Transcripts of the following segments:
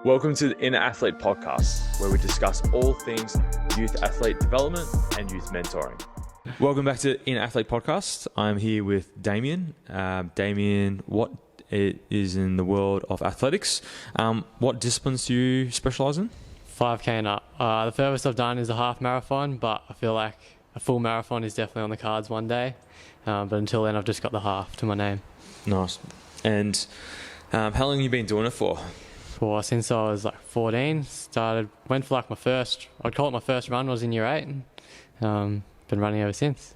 Welcome to the Inner Athlete Podcast, where we discuss all things youth athlete development and youth mentoring. Welcome back to Inner Athlete Podcast. I'm here with Damien. Damien, what is in the world of athletics? What disciplines do you specialise in? 5K and up. The furthest I've done is a half marathon, but I feel like a full marathon is definitely on the cards one day. But until then, I've just got the half to my name. Nice. And how long have you been doing it for? Since I was like 14, went for like I'd call it my first run, was in year 8. Been running ever since.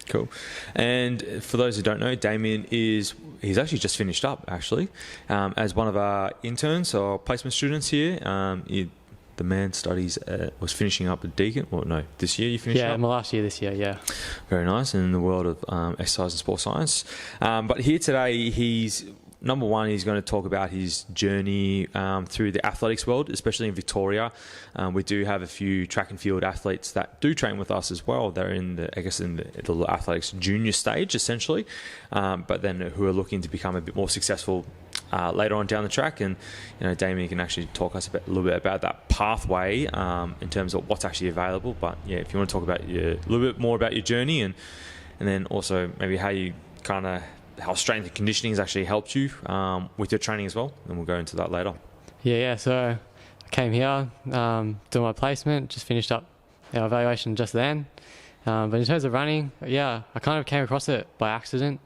Cool. And for those who don't know, Damien he's actually just finished up as one of our interns or placement students here. The man was finishing up at Deacon. Well, no, this year you finished up? Yeah, my last year this year, yeah. Very nice, in the world of exercise and sports science. But here today, number one, he's going to talk about his journey through the athletics world, especially in Victoria. We do have a few track and field athletes that do train with us as well. They're in the athletics junior stage, essentially, but then who are looking to become a bit more successful later on down the track. And Damien can actually talk us a little bit about that pathway in terms of what's actually available. But yeah, if you want to talk about a little bit more about your journey and then also maybe how strength and conditioning has actually helped you with your training as well, and we'll go into that later. Yeah. So I came here, doing my placement, just finished up our evaluation just then. But in terms of running, I kind of came across it by accident.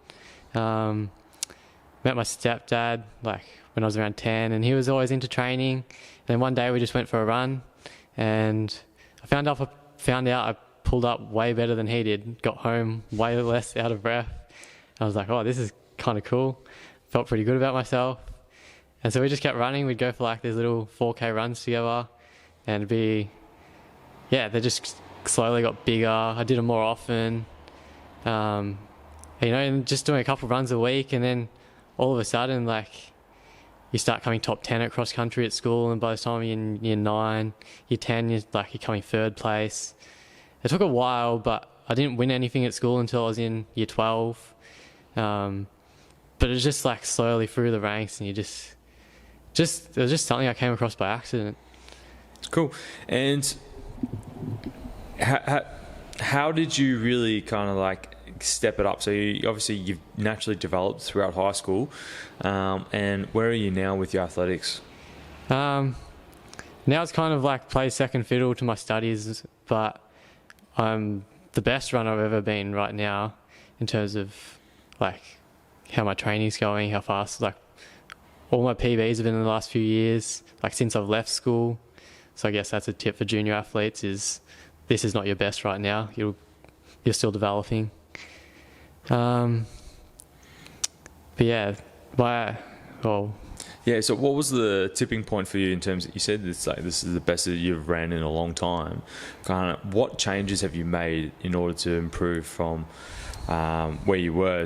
Met my stepdad when I was around 10, and he was always into training. And then one day we just went for a run, and I found out I pulled up way better than he did. Got home way less out of breath. I was like, oh, this is kind of cool. Felt pretty good about myself. And so we just kept running. We'd go for these little 4K runs together, and they just slowly got bigger. I did them more often. And just doing a couple of runs a week, and then all of a sudden, you start coming top 10 at cross country at school, and by the time you're in year 9, year 10, you're coming third place. It took a while, but I didn't win anything at school until I was in year 12. But it was just slowly through the ranks, and it was just something I came across by accident. It's cool. And how did you really step it up? So you've naturally developed throughout high school, and where are you now with your athletics? Now it's kind of play second fiddle to my studies, but I'm the best runner I've ever been right now in terms of how my training's going, how fast. All my PBs have been in the last few years, since I've left school. So I guess that's a tip for junior athletes: is this is not your best right now. You're still developing. So what was the tipping point for you in terms of, you said this is the best that you've ran in a long time. What changes have you made in order to improve from where you were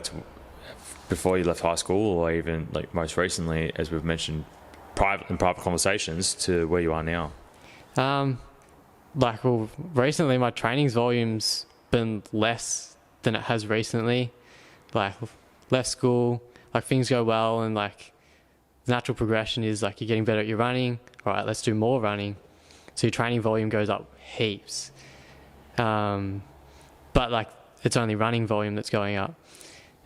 before you left high school, or even most recently, as we've mentioned, in private conversations, to where you are now? Recently my training's volume's been less than it has recently. Left school, things go well, and the natural progression is you're getting better at your running. All right, let's do more running. So your training volume goes up heaps. But it's only running volume that's going up.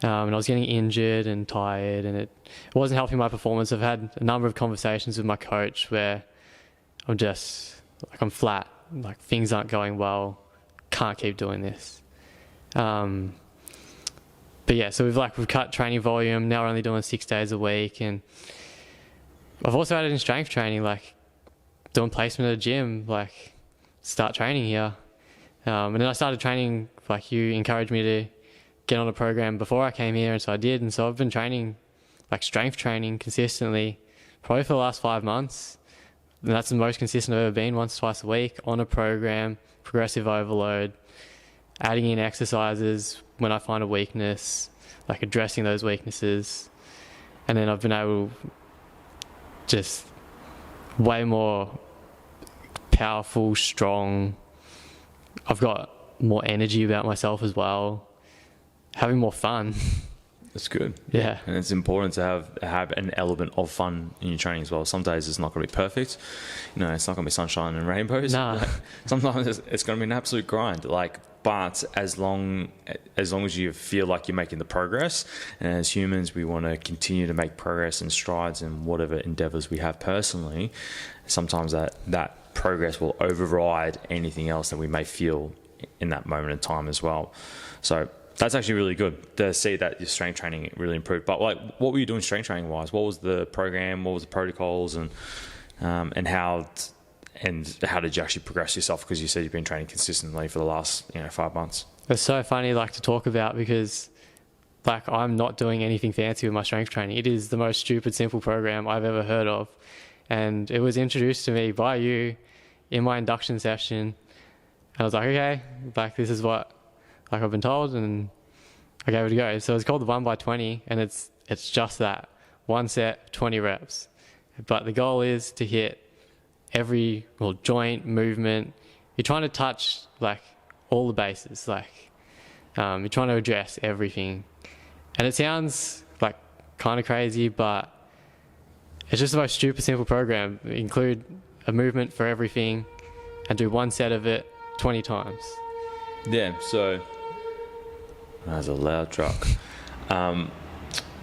And I was getting injured and tired, and it wasn't helping my performance. I've had a number of conversations with my coach where I'm just I'm flat, things aren't going well, can't keep doing this. So we've cut training volume. Now we're only doing 6 days a week, and I've also added in strength training, doing placement at a gym, start training here. And then I started training, you encouraged me to get on a program before I came here, and so I did. And so I've been training, strength training consistently, probably for the last 5 months. And that's the most consistent I've ever been, once, twice a week, on a program, progressive overload, adding in exercises when I find a weakness, addressing those weaknesses. And then I've been able just way more powerful, strong. I've got more energy about myself as well, having more fun. That's good. Yeah. And it's important to have an element of fun in your training as well. Some days it's not going to be perfect. It's not going to be sunshine and rainbows. Nah. Like, sometimes it's going to be an absolute grind. But as long as you feel like you're making the progress, and as humans, we want to continue to make progress and strides in whatever endeavors we have personally, sometimes that progress will override anything else that we may feel in that moment in time as well. So that's actually really good to see that your strength training really improved. But what were you doing strength training wise? What was the program? What was the protocols? And how did you actually progress yourself? Because you said you've been training consistently for the last 5 months. It's so funny to talk about because I'm not doing anything fancy with my strength training. It is the most stupid, simple program I've ever heard of. And it was introduced to me by you in my induction session. And I was like, okay, this is what I've been told, and I gave it a go. So it's called the 1x20, and it's just that. 1 set, 20 reps. But the goal is to hit every joint, movement. You're trying to touch all the bases. You're trying to address everything. And it sounds kind of crazy, but it's just the most stupid, simple program. Include a movement for everything and do 1 set of it 20 times. Yeah, so that's a loud truck. So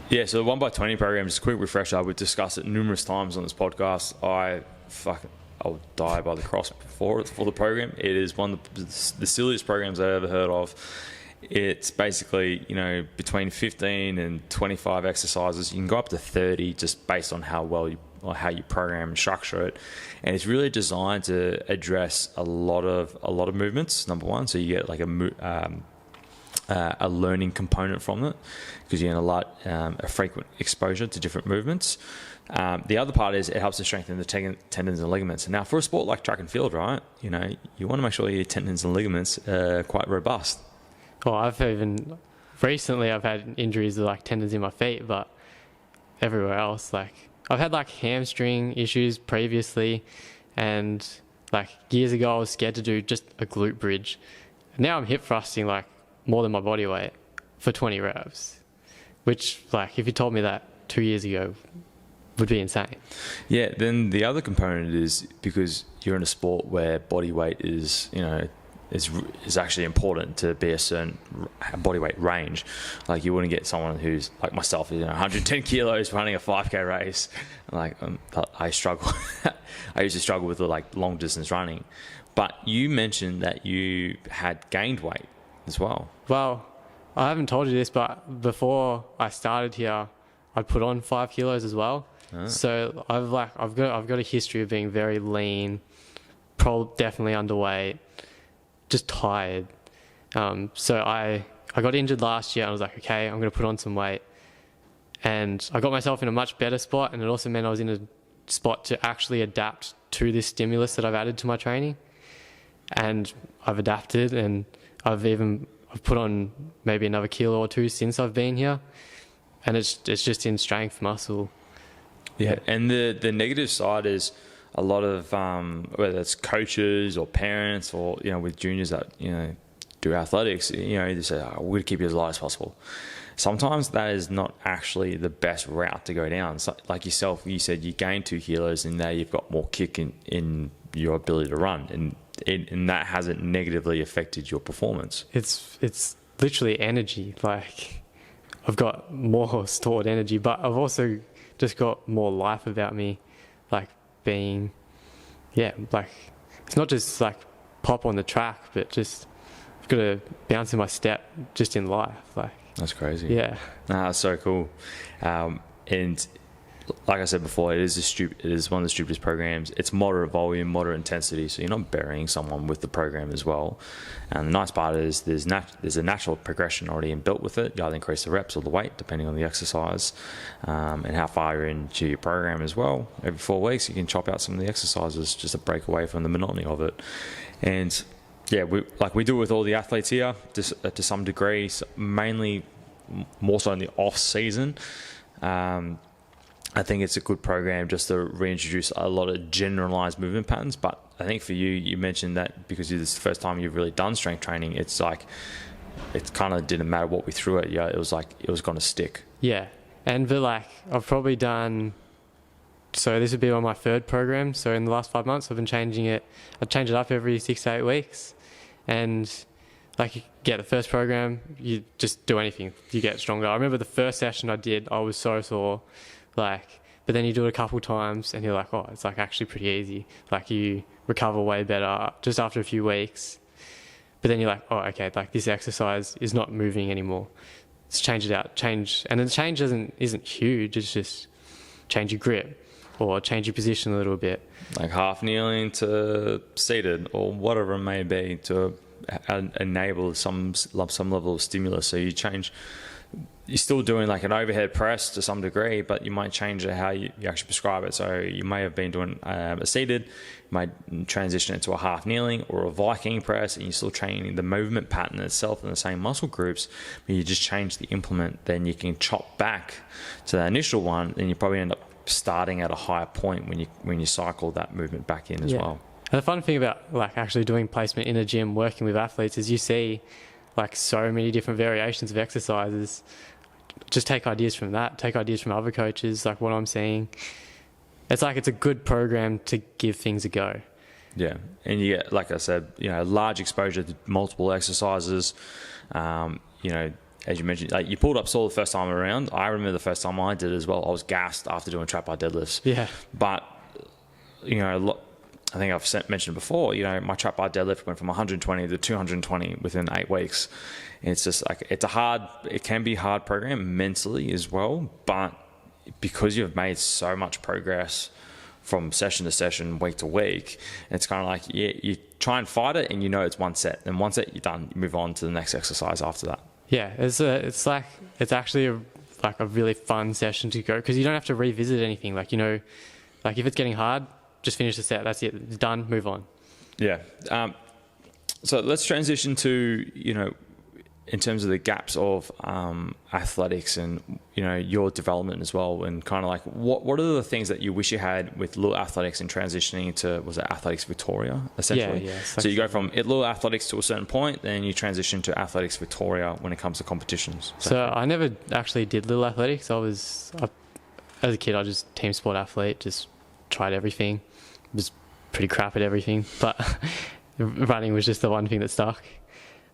the 1x20 program, just a quick refresher. We've discussed it numerous times on this podcast. I'll die by the cross for the program. It is one of the silliest programs I've ever heard of. It's basically, between 15 and 25 exercises. You can go up to 30 just based on how you program and structure it. And it's really designed to address a lot of movements, number one. So you get a learning component from it because you're going to a frequent exposure to different movements. The other part is it helps to strengthen the tendons and ligaments. Now, for a sport like track and field, right, you want to make sure your tendons and ligaments are quite robust. Well, I've had injuries to tendons in my feet, but everywhere else, I've had hamstring issues previously, and years ago I was scared to do just a glute bridge. Now I'm hip thrusting more than my body weight for 20 reps, which if you told me that 2 years ago would be insane. Yeah, then the other component is because you're in a sport where body weight is actually important to be a certain body weight range. You wouldn't get someone who's like myself, 110 kilos running a 5K race. I struggle. I used to struggle with the long distance running. But you mentioned that you had gained weight as well. Well, I haven't told you this, but before I started here, I put on 5 kilos as well. Oh. So I've got a history of being very lean, definitely underweight, just tired. So I got injured last year and I was like, okay, I'm going to put on some weight. And I got myself in a much better spot, and it also meant I was in a spot to actually adapt to this stimulus that I've added to my training. And I've adapted, and I've put on maybe another kilo or 2 since I've been here. And it's just in strength, muscle. Yeah, and the negative side is a lot of whether it's coaches or parents or with juniors that do athletics, they say, we're going to keep you as light as possible. Sometimes that is not actually the best route to go down. So, like yourself, you said you gained 2 kilos and now you've got more kick in your ability to run, and that hasn't negatively affected your performance. It's literally energy. I've got more stored energy, but I've also just got more life about me, being, it's not just pop on the track, but just I've got to bounce in my step just in life. That's crazy. Yeah. That's so cool. And like I said before, it is one of the stupidest programs. It's moderate volume, moderate intensity, so you're not burying someone with the program as well. And the nice part is there's a natural progression already inbuilt with it. You either increase the reps or the weight, depending on the exercise, and how far you're into your program as well. Every 4 weeks, you can chop out some of the exercises just to break away from the monotony of it. And yeah, we do it with all the athletes here to some degree, mainly more so in the off season. I think it's a good program just to reintroduce a lot of generalized movement patterns. But I think for you mentioned that because this is the first time you've really done strength training, it's it kind of didn't matter what we threw at you. It was like it was going to stick. Yeah. But like I've probably done, so this would be on my third program. So in the last 5 months, I've been changing it. I change it up every 6 to 8 weeks. And like you get the first program, you just do anything, you get stronger. I remember the first session I did, I was so sore, like, but then you do it a couple times and you're like, oh, it's like actually pretty easy. Like you recover way better just after a few weeks. But then you're like, oh, okay, like this exercise is not moving anymore. Let's change it out, and the change isn't huge. It's just change your grip or change your position a little bit. Like half kneeling to seated or whatever it may be to enable some level of stimulus. So you change, you're still doing like an overhead press to some degree, but you might change it how you actually prescribe it. So you may have been doing a seated, you might transition it to a half kneeling or a Viking press, and you're still training the movement pattern itself in the same muscle groups, but you just change the implement. Then you can chop back to the initial one, and you probably end up starting at a higher point when you cycle that movement back in as well. And the fun thing about like actually doing placement in a gym, working with athletes, is you see like so many different variations of exercises. Just take ideas from that, take ideas from other coaches, like what I'm seeing. It's like it's a good program to give things a go. Yeah, and you get, like I said, large exposure to multiple exercises. As you mentioned, like you pulled up sore the first time around. I remember the first time I did it as well. I was gassed after doing trap bar deadlifts. Yeah. But, I think I've mentioned before, my trap bar deadlift went from 120 to 220 within 8 weeks. And it's just like, it can be a hard program mentally as well, but because you've made so much progress from session to session, week to week, it's kind of like, you try and fight it and it's one set. And one set, you're done. You move on to the next exercise after that. Yeah, it's actually a really fun session to go because you don't have to revisit anything. Like, like if it's getting hard, just finish the set. That's it. It's done. Move on. Yeah. So let's transition to, in terms of the gaps of athletics and, your development as well, and kind of like what are the things that you wish you had with Little Athletics and transitioning to, was it Athletics Victoria, essentially? Yeah. So you go from Little Athletics to a certain point, then you transition to Athletics Victoria when it comes to competitions. So I never actually did Little Athletics. As a kid, I just team sport athlete, just tried everything. Was pretty crap at everything, but running was just the one thing that stuck.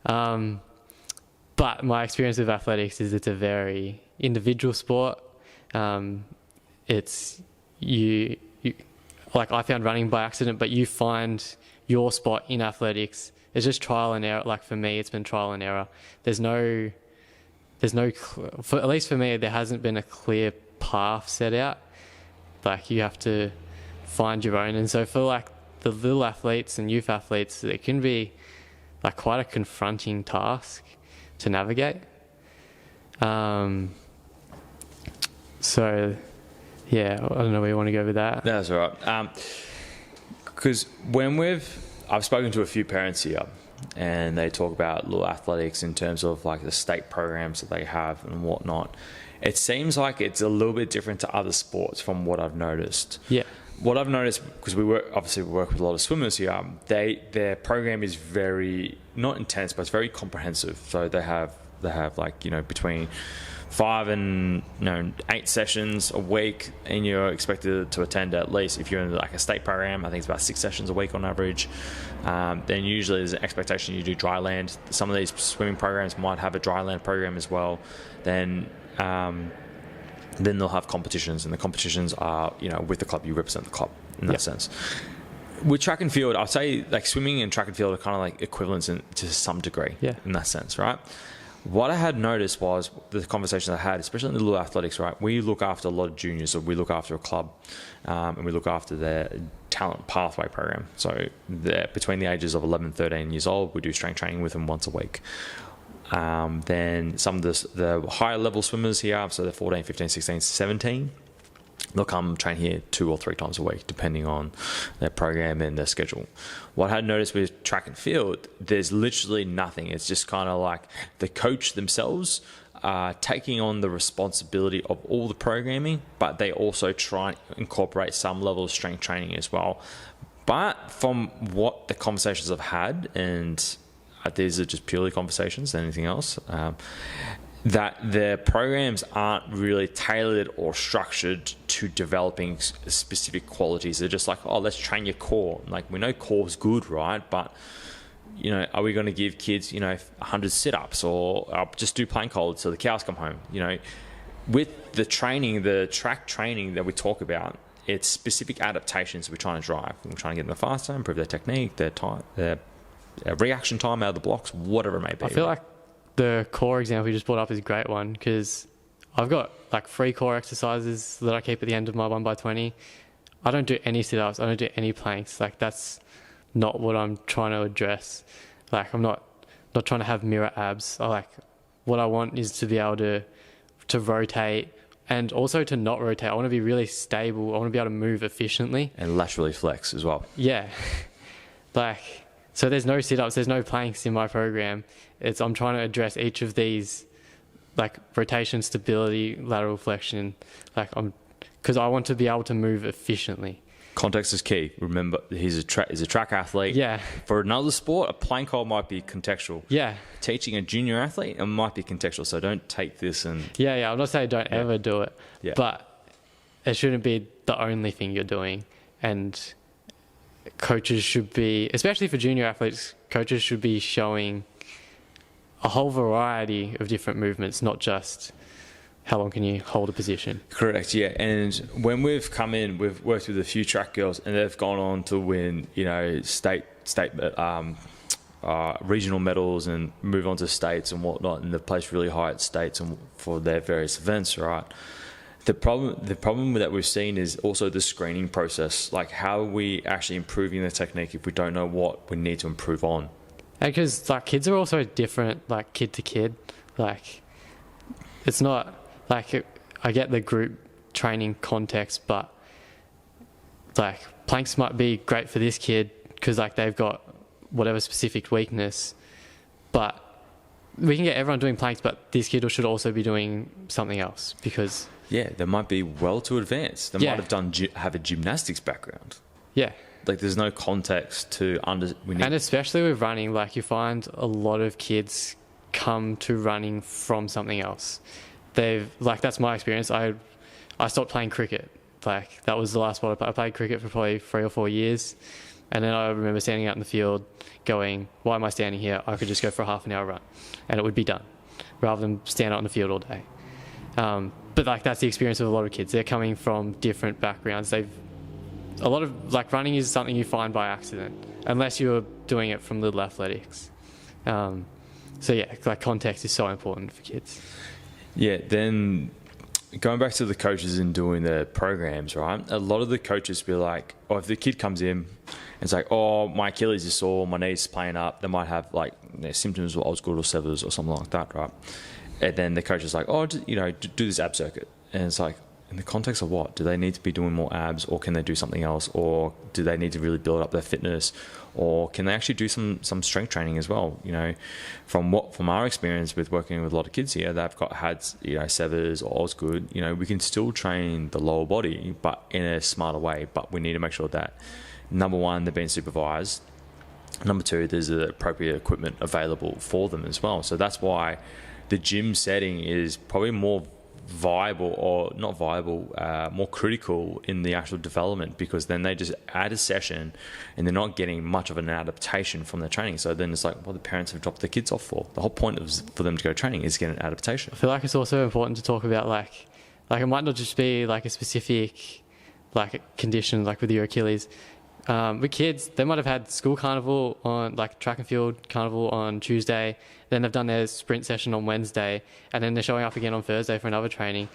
But my experience with athletics is it's a very individual sport. It's you like I found running by accident, but you find your spot in athletics. It's just trial and error. Like for me, it's been trial and error. There's no, at least for me, there hasn't been a clear path set out. Like you have to find your own. And so for like the little athletes and youth athletes, it can be like quite a confronting task to navigate. So yeah, I don't know where you want to go with that. That's all right. Because I've spoken to a few parents here, and they talk about Little Athletics in terms of like the state programs that they have and whatnot. It seems like it's a little bit different to other sports from what I've noticed. Yeah. What I've noticed, because we work with a lot of swimmers here, their program is very, not intense, but it's very comprehensive. So they have like, between 5 and 8 sessions a week, and you're expected to attend at least, if you're in like a state program, I think it's about 6 sessions a week on average. Then usually there's an expectation you do dry land. Some of these swimming programs might have a dry land program as well. Then they'll have competitions, and the competitions are, with the club, you represent the club in that sense. With track and field, I'd say like swimming and track and field are kind of like equivalents to some degree in that sense, right? What I had noticed was the conversation I had, especially in the Little Athletics, right? We look after a lot of juniors, or we look after a club, and we look after their talent pathway program. So between the ages of 11 and 13 years old, we do strength training with them once a week. Then some of the higher level swimmers here, so they're 14, 15, 16, 17, they'll come train here 2 or 3 times a week, depending on their program and their schedule. What I had noticed with track and field, there's literally nothing. It's just kind of like the coach themselves are taking on the responsibility of all the programming, but they also try and incorporate some level of strength training as well. But from what the conversations I've had, and these are just purely conversations than anything else, that their programs aren't really tailored or structured to developing specific qualities. They're just like, oh, let's train your core. Like, we know core's good, right? But, you know, are we going to give kids, you know, 100 sit-ups, or just do plank holds till the cows come home? You know, with the training, the track training that we talk about, it's specific adaptations we're trying to drive. We're trying to get them faster, improve their technique, their time, their reaction time out of the blocks, whatever it may be. I feel like the core example you just brought up is a great one, because I've got like 3 core exercises that I keep at the end of my 1x20. I don't do any sit-ups. I don't do any planks. Like, that's not what I'm trying to address. Like, I'm not trying to have mirror abs. What I want is to be able to rotate, and also to not rotate. I want to be really stable. I want to be able to move efficiently. And laterally flex as well. Yeah. So there's no sit-ups, there's no planks in my program. I'm trying to address each of these, like rotation, stability, lateral flexion, because I want to be able to move efficiently. Context is key. Remember, he's a track athlete. Yeah. For another sport, a plank hold might be contextual. Yeah. Teaching a junior athlete, it might be contextual. So don't take this and... Yeah. I'm not saying don't ever do it. Yeah. But it shouldn't be the only thing you're doing. And coaches should be, especially for junior athletes, coaches should be showing a whole variety of different movements, not just how long can you hold a position. Correct, yeah. And when we've come in, we've worked with a few track girls, and they've gone on to win, you know, state regional medals and move on to states and whatnot, and they've placed really high at states and for their various events, right? The problem that we've seen is also the screening process. Like, how are we actually improving the technique if we don't know what we need to improve on? And because like kids are also different, like kid to kid. Like, it's not like I get the group training context, but like planks might be great for this kid because like they've got whatever specific weakness, but we can get everyone doing planks, but this kid should also be doing something else because... Yeah, they might be well too advanced. They might have a gymnastics background. Yeah. Like, there's no context to and especially with running, like you find a lot of kids come to running from something else. That's my experience. I stopped playing cricket. Like, that was the last sport I played cricket for probably 3 or 4 years. And then I remember standing out in the field going, why am I standing here? I could just go for a half an hour run and it would be done rather than stand out in the field all day. But like, that's the experience of a lot of kids. They're coming from different backgrounds. Running is something you find by accident, unless you're doing it from little athletics. So yeah, like context is so important for kids. Yeah, then going back to the coaches and doing the programs, right? A lot of the coaches be like, oh, if the kid comes in and it's like, oh, my Achilles is sore, my knee's playing up, they might have like symptoms of Osgood or Severs or something like that, right? And then the coach is like, oh, do this ab circuit. And it's like, in the context of what? Do they need to be doing more abs, or can they do something else? Or do they need to really build up their fitness? Or can they actually do some strength training as well? You know, from our experience with working with a lot of kids here, they've had Severs or Osgood. You know, we can still train the lower body, but in a smarter way. But we need to make sure that, number one, they're being supervised. Number two, there's the appropriate equipment available for them as well. So that's why the gym setting is probably more viable, or not viable, more critical in the actual development, because then they just add a session and they're not getting much of an adaptation from their training. So then it's like, what the parents have dropped their kids off for. The whole point for them to go training is get an adaptation. I feel like it's also important to talk about like it might not just be like a specific like condition, like with your Achilles. With kids, they might have had school carnival on, like track and field carnival on Tuesday, then they've done their sprint session on Wednesday, and then they're showing up again on Thursday for another training.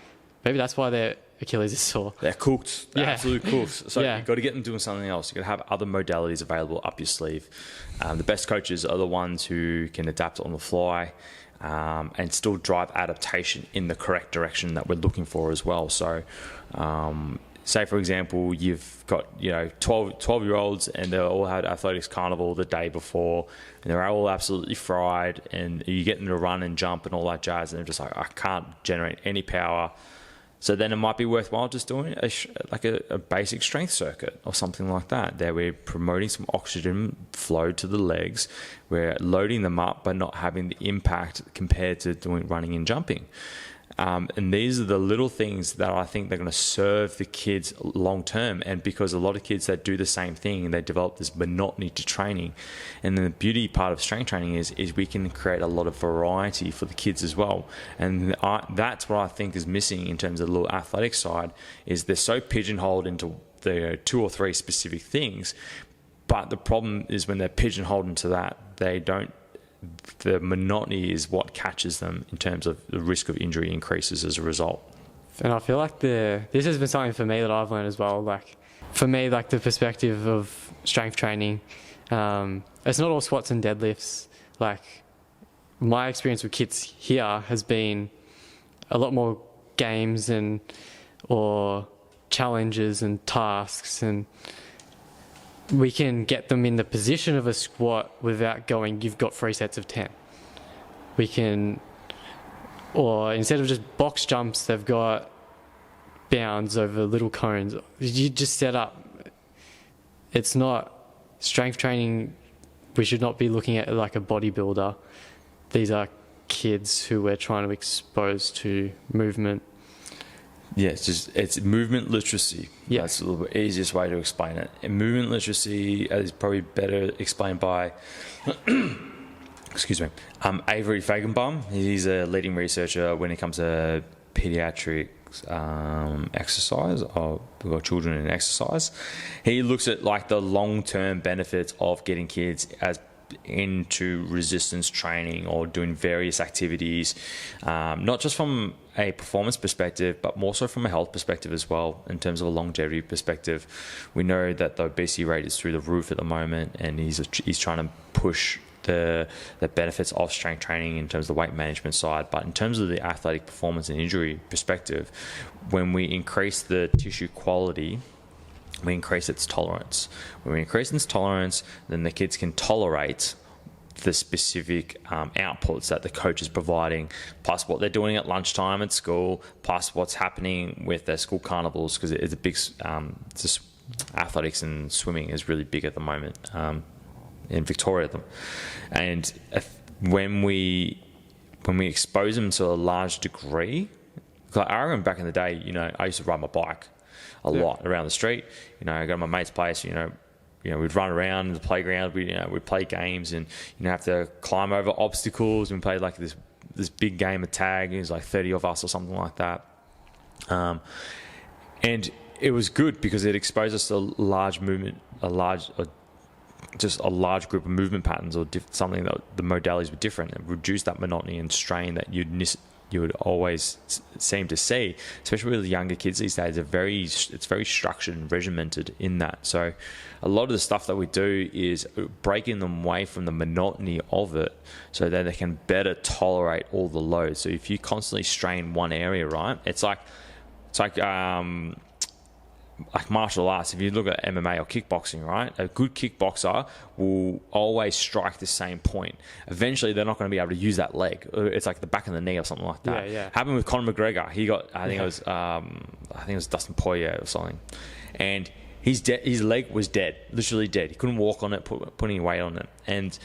Maybe that's why their Achilles is sore. They're cooked. They're absolutely cooked. So yeah. You've got to get them doing something else. You've got to have other modalities available up your sleeve. The best coaches are the ones who can adapt on the fly and still drive adaptation in the correct direction that we're looking for as well. So say, for example, you've got 12-year-olds and they all had athletics carnival the day before, and they're all absolutely fried, and you get them to run and jump and all that jazz, and they're just like, I can't generate any power. So then it might be worthwhile just doing a basic strength circuit or something like that. There we're promoting some oxygen flow to the legs. We're loading them up, but not having the impact compared to doing running and jumping. And these are the little things that I think they're going to serve the kids long term. And because a lot of kids that do the same thing, they develop this monotony to training. And then the beauty part of strength training is we can create a lot of variety for the kids as well. And that's what I think is missing in terms of the little athletic side, is they're so pigeonholed into the 2 or 3 specific things. But the problem is when they're pigeonholed into that, the monotony is what catches them in terms of the risk of injury increases as a result. And I feel like this has been something for me that I've learned as well. Like for me, like the perspective of strength training, it's not all squats and deadlifts. Like my experience with kids here has been a lot more games or challenges and tasks, and we can get them in the position of a squat without going, you've got 3 sets of 10. We can, or instead of just box jumps, they've got bounds over little cones. You just set up. It's not strength training. We should not be looking at it like a bodybuilder. These are kids who we're trying to expose to movement. Yeah, it's movement literacy. Yeah. That's a little bit easiest way to explain it. And movement literacy is probably better explained by, excuse me, Avery Fagenbaum. He's a leading researcher when it comes to pediatric exercise or children in exercise. He looks at like the long-term benefits of getting kids into resistance training or doing various activities, not just from a performance perspective, but more so from a health perspective as well. In terms of a longevity perspective, we know that the obesity rate is through the roof at the moment, and he's trying to push the benefits of strength training in terms of the weight management side. But in terms of the athletic performance and injury perspective, when we increase the tissue quality, we increase its tolerance. When we increase its tolerance, then the kids can tolerate the specific outputs that the coach is providing, plus what they're doing at lunchtime at school, plus what's happening with their school carnivals, because it's a big, athletics and swimming is really big at the moment in Victoria. And when we expose them to a large degree, like I remember back in the day, I used to ride my bike a lot around the street. I go to my mate's place, we'd run around in the playground, we'd play games and, have to climb over obstacles, and we played like this big game of tag. It was like 30 of us or something like that. And it was good because it exposed us to large movement, a large group of movement patterns, or something that the modalities were different, and reduced that monotony and strain that you would always seem to see, especially with the younger kids these days. It's very structured and regimented in that. So a lot of the stuff that we do is breaking them away from the monotony of it so that they can better tolerate all the loads. So if you constantly strain one area, right, it's like martial arts. If you look at MMA or kickboxing, right, a good kickboxer will always strike the same point. Eventually, they're not going to be able to use that leg. It's like the back of the knee or something like that. Yeah. Happened with Conor McGregor. He got, I think it was Dustin Poirier or something, and his leg was dead, literally dead. He couldn't walk on it, put any weight on it, and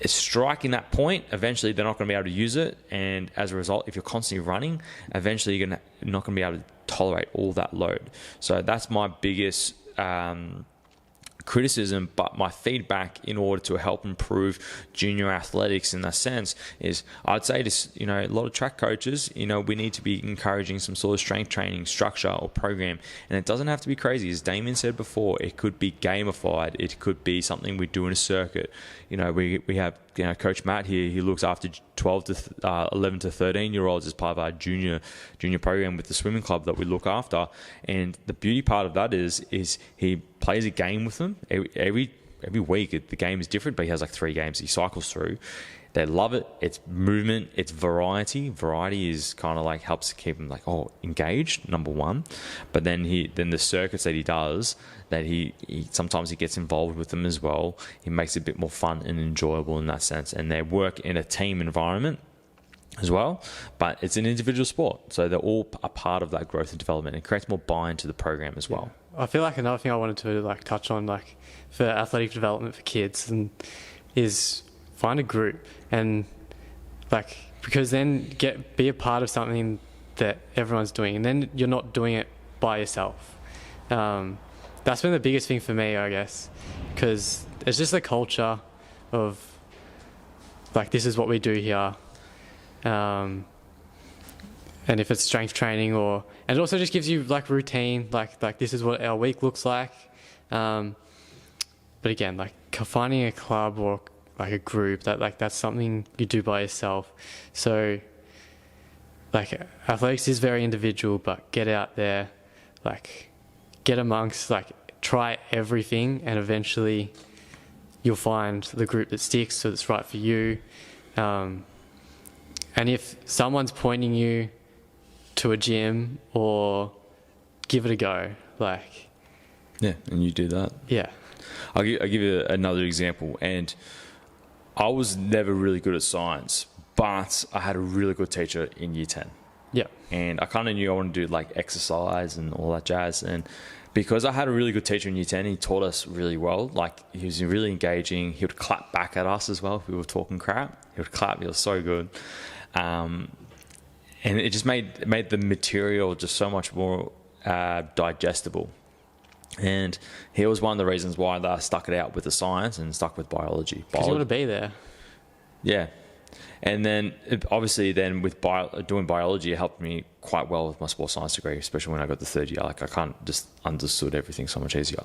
striking that point, eventually they're not going to be able to use it. And as a result, if you're constantly running, eventually you're not going to be able to tolerate all that load. So that's my biggest criticism, but my feedback in order to help improve junior athletics in that sense is, I'd say to a lot of track coaches, we need to be encouraging some sort of strength training structure or program, and it doesn't have to be crazy. As Damien said before, it could be gamified, it could be something we do in a circuit. We have Coach Matt here. He looks after 11 to 13 year olds as part of our junior program with the swimming club that we look after. And the beauty part of that is he plays a game with them every week. The game is different, but he has like 3 games he cycles through. They love it. It's movement. It's variety. Variety is kind of like helps keep them engaged, number one. But then the circuits that he does, that he sometimes he gets involved with them as well. He makes it a bit more fun and enjoyable in that sense. And they work in a team environment. as well, but it's an individual sport, so they're all a part of that growth and development. It creates more buy-in to the program as well. I feel like another thing I wanted to like touch on, like for athletic development for kids, and is find a group, and like, because then be a part of something that everyone's doing, and then you're not doing it by yourself. That's been the biggest thing for me, I guess, because it's just a culture of like, this is what we do here. And if it's strength training, and it also just gives you like routine, like this is what our week looks like. But again, like finding a club or like a group that's something you do by yourself. So like athletics is very individual, but get out there, like get amongst, like try everything, and eventually you'll find the group that sticks, so that's right for you. And if someone's pointing you to a gym, or give it a go, like... Yeah, and you do that. Yeah. I'll give you another example. And I was never really good at science, but I had a really good teacher in year 10. Yeah. And I kind of knew I wanted to do like exercise and all that jazz. And because I had a really good teacher in year 10, he taught us really well. Like, he was really engaging. He would clap back at us as well if we were talking crap. He would clap. He was so good. And it just made the material just so much more digestible. And he was one of the reasons why I stuck it out with the science and stuck with biology. Because you want to be there. Yeah. And then obviously then with doing biology, it helped me quite well with my sports science degree, especially when I got the third year. Like, I can't just understood everything so much easier.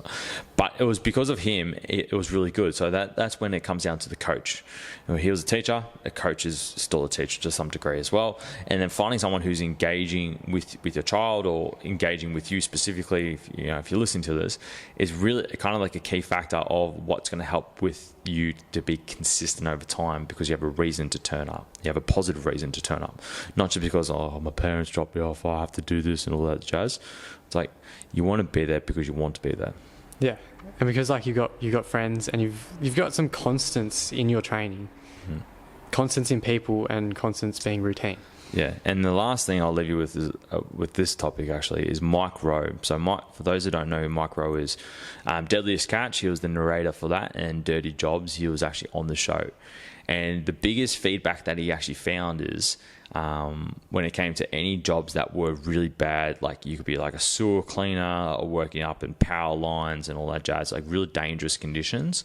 But it was because of him, it was really good. So that's when it comes down to the coach. You know, he was a teacher. A coach is still a teacher to some degree as well. And then finding someone who's engaging with your child, or engaging with you specifically, if you're listening to this, is really kind of like a key factor of what's going to help with you to be consistent over time, because you have a reason to turn up. You have a positive reason to turn up, not just because, my parents dropped me off, I have to do this and all that jazz. It's like, you want to be there because you want to be there. Yeah, and because like you got friends, and you've got some constants in your training, constants in people, and constants being routine. Yeah, and the last thing I'll leave you with is, with this topic actually, is Mike Rowe. So for those who don't know who Mike Rowe is, Deadliest Catch, he was the narrator for that, and Dirty Jobs, he was actually on the show. And the biggest feedback that he actually found is, when it came to any jobs that were really bad, like you could be like a sewer cleaner or working up in power lines and all that jazz, like really dangerous conditions.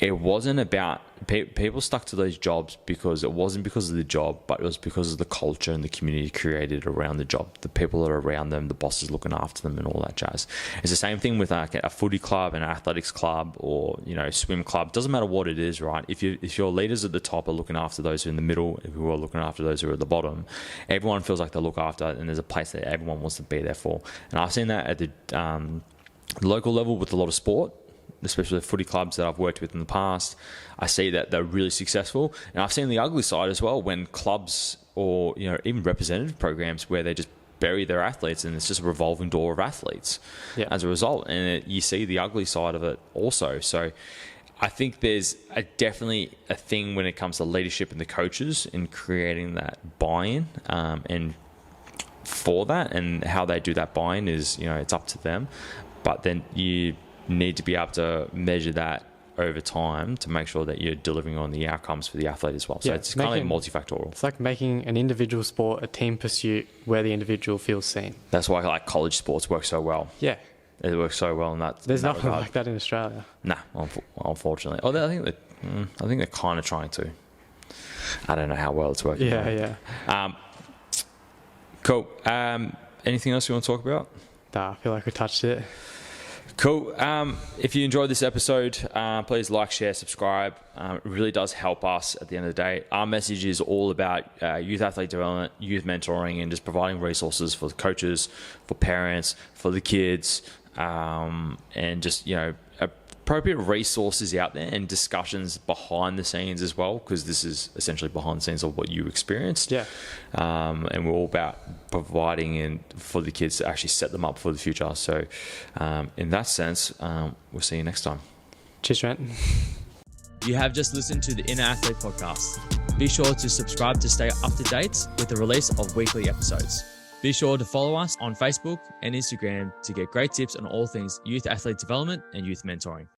It wasn't about, people stuck to those jobs because it wasn't because of the job, but it was because of the culture and the community created around the job, the people that are around them, the bosses looking after them and all that jazz. It's the same thing with like a footy club, an athletics club, or swim club. Doesn't matter what it is, right? If your leaders at the top are looking after those who are in the middle, who are looking after those who are at the bottom, everyone feels like they look after, and there's a place that everyone wants to be there for. And I've seen that at the local level with a lot of sport, especially the footy clubs that I've worked with in the past. I see that they're really successful. And I've seen the ugly side as well, when clubs or even representative programs where they just bury their athletes, and it's just a revolving door of athletes as a result. And you see the ugly side of it also. So I think there's definitely a thing when it comes to leadership and the coaches in creating that buy-in, and for that, and how they do that buy-in is, it's up to them. But then you need to be able to measure that over time to make sure that you're delivering on the outcomes for the athlete as well. So it's kind of multifactorial. It's like making an individual sport a team pursuit where the individual feels seen. That's why like college sports work so well. Yeah. It works so well in that. There's nothing like that in Australia. Nah, unfortunately. Although I think they're kind of trying to. I don't know how well it's working. Yeah. Cool. Anything else you want to talk about? Nah, I feel like we touched it. Cool. If you enjoyed this episode, please like, share, subscribe. It really does help us at the end of the day. Our message is all about youth athlete development, youth mentoring, and just providing resources for the coaches, for parents, for the kids, and just, appropriate resources out there and discussions behind the scenes as well, because this is essentially behind the scenes of what you experienced. Yeah. And we're all about providing and for the kids to actually set them up for the future. So in that sense, we'll see you next time. Cheers, Trent. You have just listened to the Inner Athlete Podcast. Be sure to subscribe to stay up to date with the release of weekly episodes. Be sure to follow us on Facebook and Instagram to get great tips on all things youth athlete development and youth mentoring.